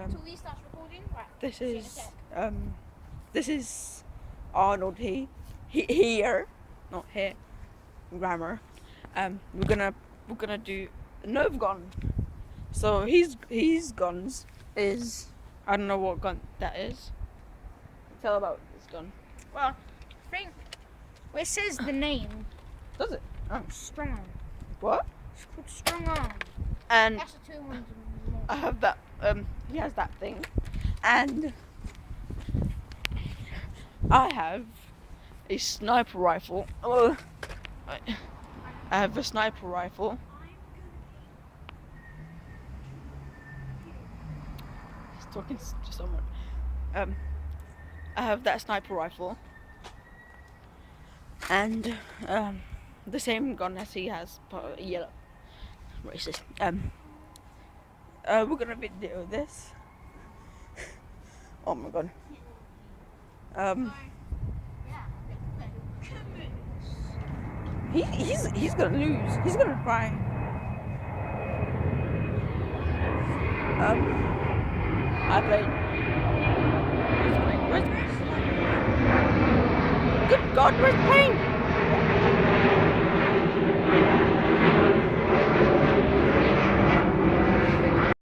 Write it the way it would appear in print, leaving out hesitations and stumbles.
Until he starts recording. Right. This is Arnold here, not here. Grammar. We're gonna do nerf gun. So his guns is, I don't know what gun that is. Tell about this gun. Well, I think it says the name. Does it? Oh. Strong Arm. What? It's called Strong Arm. And That's the 200. I have that. He has that thing, and I have a sniper rifle. I have a sniper rifle. He's talking to someone. I have that sniper rifle, and the same gun as he has, but yellow. Racist. We're gonna video this. Oh my god. He's gonna lose. He's gonna cry. I played. Where's the pain? Good God, where's the pain?